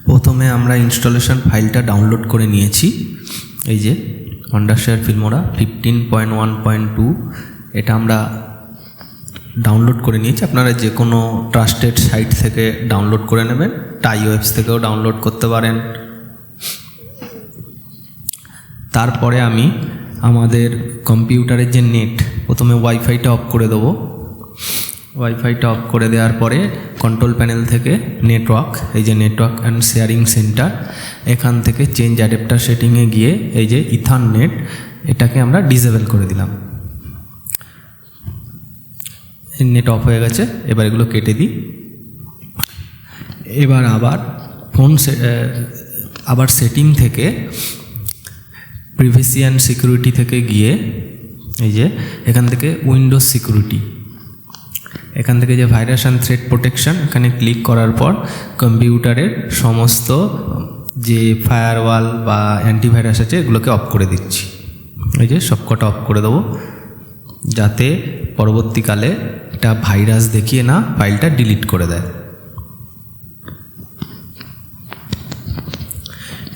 প্রথমে আমরা ইনস্টলেশন ফাইলটা ডাউনলোড করে নিয়েছি। এই যে ওয়ান্ডারশেয়ার ফিল্মোরা 15.1.2 এটা আমরা ডাউনলোড করে নিয়েছি। আপনারা যে কোনো ট্রাস্টেড সাইট থেকে ডাউনলোড করে নেবেন, টাই ওয়েবস থেকেও ডাউনলোড করতে পারেন। তারপরে আমি আমাদের কম্পিউটারের যে নেট, প্রথমে ওয়াইফাইটা অফ করে দেবো। ওয়াইফাইটা অফ করে দেওয়ার পরে কন্ট্রোল প্যানেল থেকে নেটওয়ার্ক, এই যে নেটওয়ার্ক অ্যান্ড শেয়ারিং সেন্টার, এখান থেকে চেঞ্জ অ্যাডাপ্টার সেটিংয়ে গিয়ে এই যে ইথারনেট, এটাকে আমরা ডিসেবল করে দিলাম। নেট অফ হয়ে গেছে, এবার এগুলো কেটে দিই। এবার আবার সেটিং থেকে প্রিভেসি অ্যান্ড সিকিউরিটি থেকে গিয়ে এই যে এখান থেকে উইন্ডোজ সিকিউরিটি, এখান থেকে যে ভাইরাস অ্যান্ড থ্রেট প্রোটেকশন, এখানে ক্লিক করার পর কম্পিউটারের সমস্ত যে ফায়ারওয়াল বা অ্যান্টিভাইরাস আছে এগুলোকে অফ করে দিচ্ছি। এই যে সবকটা অফ করে দেবো, যাতে পরবর্তীকালে এটা ভাইরাস দেখিয়ে না ফাইলটা ডিলিট করে দেয়।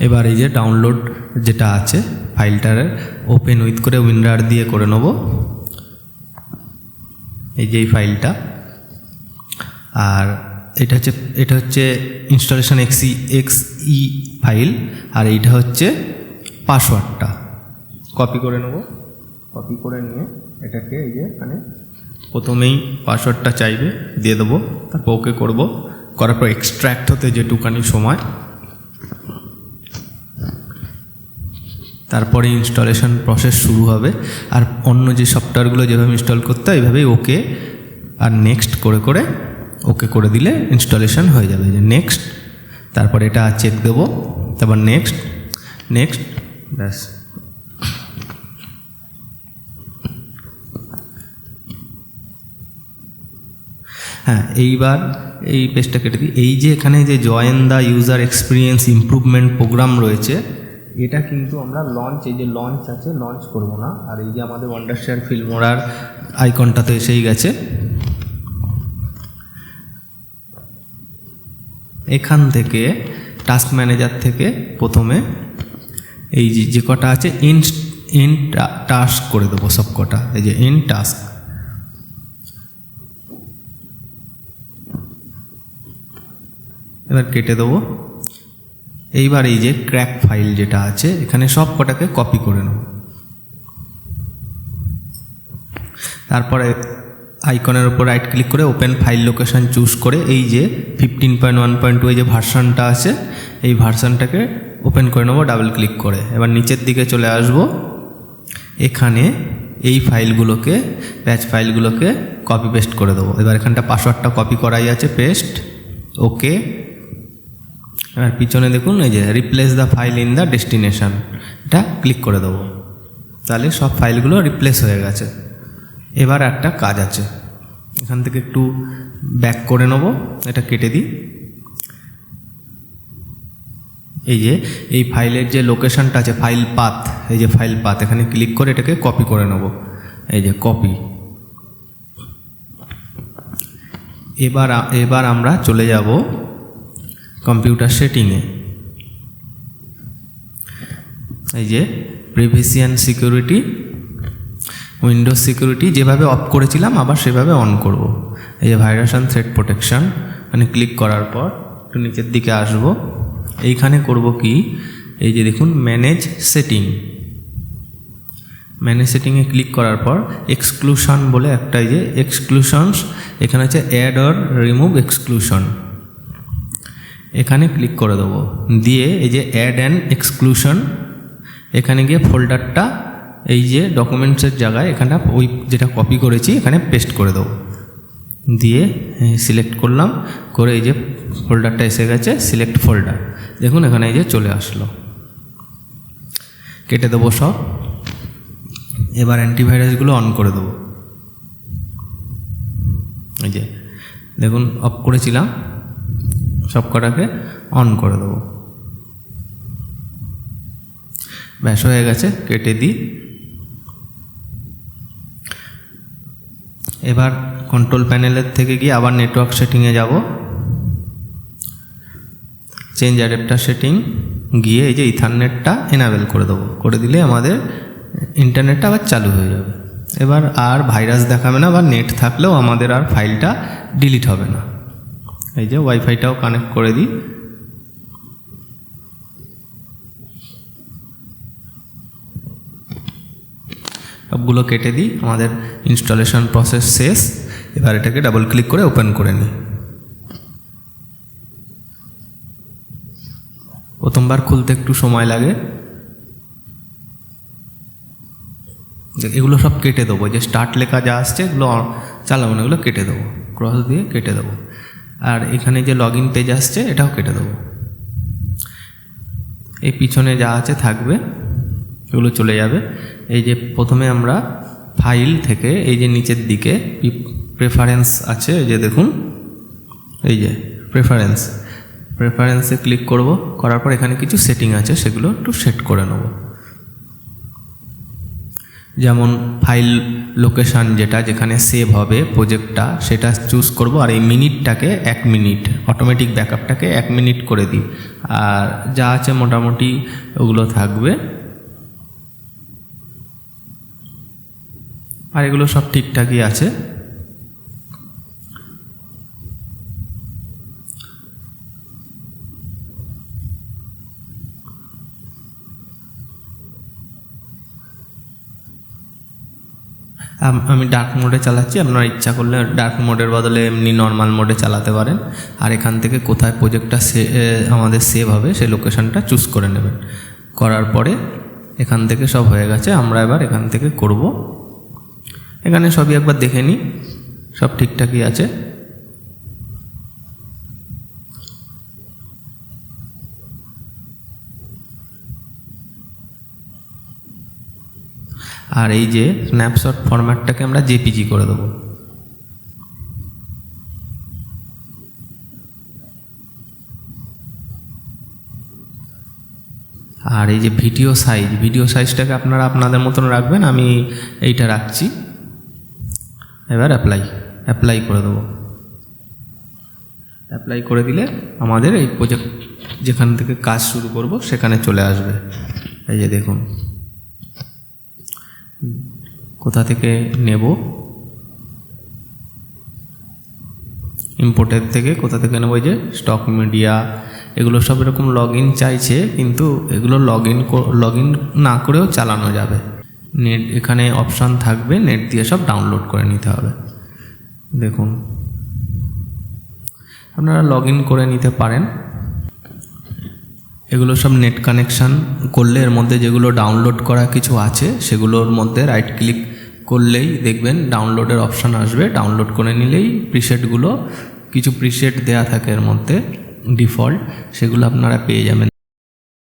এবার এই যে ডাউনলোড যেটা আছে ফাইলটার ওপেন উইথ করে উইন্ডার দিয়ে করে নেব। এই যে এই ফাইলটা, আর এটা হচ্ছে ইনস্টলেশন এক্সই ফাইল, আর এইটা হচ্ছে পাসওয়ার্ডটা। কপি করে নেব। কপি করে নিয়ে এটাকে এই যে এখানে প্রথমেই পাসওয়ার্ডটা চাইবে, দিয়ে দেবো। তারপর ওকে করবো, করার পর এক্সট্র্যাক্ট হতে যেটুকানি সময়, তারপরে ইনস্টলেশন প্রসেস শুরু হবে। আর অন্য যে সফটওয়্যারগুলো যেভাবে ইনস্টল করতে হয় এইভাবেই ওকে আর নেক্সট করে করে ওকে করে দিলে ইনস্টলেশন হয়ে যাবে। যে নেক্সট, তারপরে এটা চেক দেবো, তারপর নেক্সট, ব্যাস। হ্যাঁ, এইবার এই পেজটা কেটে দিই। এই যে এখানে যে join the user experience improvement program রয়েছে, এটা কিন্তু আমরা লঞ্চ, এই যে লঞ্চ আছে, লঞ্চ করব না। আর এই যে আমাদের ওয়ান্ডারশেয়ার ফিল্মোরার আইকনটা তো এসেই গেছে। এখান থেকে টাস্ক ম্যানেজার থেকে প্রথমে এই যে কটা আছে এন্ড টাস্ক করে দেবো সব কটা। এই যে এন্ড টাস্ক, এবার কেটে দেবো। এইবার এই যে ক্র্যাক ফাইল যেটা আছে, এখানে সব কটাকে কপি করে নেব। তারপরে আইকনের উপর রাইট ক্লিক করে ওপেন ফাইল লোকেশন চুজ করে এই যে 15.1.2 এই যে ভার্সনটা আছে, এই ভার্সনটাকে ওপেন করে নেবো ডাবল ক্লিক করে। এবার নিচের দিকে চলে আসব, এখানে এই ফাইলগুলোকে, প্যাচ ফাইলগুলোকে কপি পেস্ট করে দেবো। এবার এখানটা পাসওয়ার্ডটা কপি করাই আছে, পেস্ট, ওকে। এবার পিছনে দেখুন এই যে replace the file in the destination, এটা ক্লিক করে দেবো। তাহলে সব ফাইলগুলো রিপ্লেস হয়ে গেছে। এবার একটা কাজ আছে, এখান থেকে একটু ব্যাক করে নেব, এটা কেটে দিই। এই যে এই ফাইলের যে লোকেশনটা আছে, ফাইল পাথ, এই যে ফাইল পাথ, এখানে ক্লিক করে এটাকে কপি করে নেব। এই যে কপি। এবার আমরা চলে যাব কম্পিউটার সেটিংয়ে। এই যে privacy and security, Windows security যেভাবে অফ করেছিলাম আবার সেভাবে অন করব। এই যে ভাইরাস অ্যান্ড থ্রেট প্রোটেকশন, মানে ক্লিক করার পর একটু নিচের দিকে আসব। এইখানে করব কি, এই যে দেখুন ম্যানেজ সেটিং, ম্যানেজ সেটিংয়ে ক্লিক করার পর এক্সক্লুশন বলে একটা, এই যে এক্সক্লুশনস, এখানে আছে অ্যাড অর রিমুভ এক্সক্লুশন, এখানে ক্লিক করে দেবো। দিয়ে এই যে অ্যাড অ্যান্ড এক্সক্লুশন, এখানে গিয়ে ফোল্ডারটা এই যে ডকুমেন্টসের জায়গায় এখানটা ওই যেটা কপি করেছি এখানে পেস্ট করে দেবো। দিয়ে সিলেক্ট করলাম, করে এই যে ফোল্ডারটা এসে গেছে, সিলেক্ট ফোল্ডার, দেখুন এখানে এই যে চলে আসলো। কেটে দেবো সব। এবার অ্যান্টিভাইরাসগুলো অন করে দেবো। এই যে দেখুন অফ করেছিলাম, সব কটাকে অন করে দেবো। ব্যাস হয়ে গেছে, কেটে দিই। এবার কন্ট্রোল প্যানেলের থেকে গিয়ে আবার নেটওয়ার্ক সেটিংয়ে যাব। চেঞ্জ অ্যাডাপ্টার সেটিং গিয়ে এই যে ইথারনেটটা এনাবেল করে দেবো, করে দিলে আমাদের ইন্টারনেটটা আবার চালু হয়ে যাবে। এবার আর ভাইরাস দেখাবে না বা নেট থাকলেও আমাদের আর ফাইলটা ডিলিট হবে না। এই যে ওয়াইফাইটাও কানেক্ট করে দিই। সবগুলো কেটে দিই, আমাদের ইনস্টলেশন প্রসেস শেষ। এবার এটাকে ডাবল ক্লিক করে ওপেন করে নিই। প্রথমবার খুলতে একটু সময় লাগে। এগুলো সব কেটে দেবো, যে স্টার্ট লেখা যা আসছে এগুলো চালাবো না, এগুলো কেটে দেবো, ক্রস দিয়ে কেটে দেবো। আর এখানে যে লগ ইন পেজ আসছে এটাও কেটে দেবো। এই পিছনে যা আছে থাকবে, এগুলো চলে যাবে। এই যে প্রথমে আমরা ফাইল থেকে এই যে নিচের দিকে প্রেফারেন্স আছে, এই যে দেখুন, এই যে প্রেফারেন্সে ক্লিক করব, করার পর এখানে কিছু সেটিং আছে, সেগুলো একটু সেট করে নেব। যেমন ফাইল লোকেশান যেটা যেখানে সেভ হবে প্রজেক্টটা সেটা চুজ করব। আর এই মিনিটটাকে 1 মিনিট, অটোমেটিক ব্যাকআপটাকে 1 মিনিট করে দিই। আর যা আছে মোটামুটি ওগুলো থাকবে। আর এগুলো সব ঠিকঠাকই আছে। আমি ডার্ক মোডে চালাচ্ছি, আপনারা ইচ্ছা করলে ডার্ক মোডের বদলে এমনি নর্মাল মোডে চালাতে পারেন। আর এখান থেকে কোথায় প্রজেক্টটা আমাদের সেভ হবে সেই লোকেশানটা চুজ করে নেবেন। করার পরে এখান থেকে সব হয়ে গেছে, আমরা এবার এখান থেকে করব। এখানে সবই একবার দেখে নিই, সব ঠিকঠাকই আছে। আর এই যে স্ন্যাপশট ফরম্যাটটাকে আমরা জেপিজি করে দেবো। আর এই যে ভিডিও সাইজটাকে আপনারা আপনাদের মতন রাখবেন, আমি এইটা রাখছি। এবার অ্যাপ্লাই করে দেবো। অ্যাপ্লাই করে দিলে আমাদের এই প্রজেক্ট যেখান থেকে কাজ শুরু করব সেখানে চলে আসবে। এই যে দেখুন কোথা থেকে নেব, ইম্পোর্টের থেকে কোথা থেকে নেব, এই যে স্টক মিডিয়া, এগুলো সব এরকম লগ ইন চাইছে, কিন্তু এগুলো লগ ইন না করেও চালানো যাবে। নেট এখানে অপশান থাকবে, নেট দিয়ে সব ডাউনলোড করে নিতে হবে। দেখুন আপনারা লগ ইন করে নিতে পারেন। এগুলো সব নেট কানেকশান করলে এর মধ্যে যেগুলো ডাউনলোড করা কিছু আছে সেগুলোর মধ্যে রাইট ক্লিক করলেই দেখবেন ডাউনলোডের অপশান আসবে। ডাউনলোড করে নিলেই প্রিসেটগুলো, কিছু প্রিসেট দেয়া থাকে এর মধ্যে ডিফল্ট, সেগুলো আপনারা পেয়ে যাবেন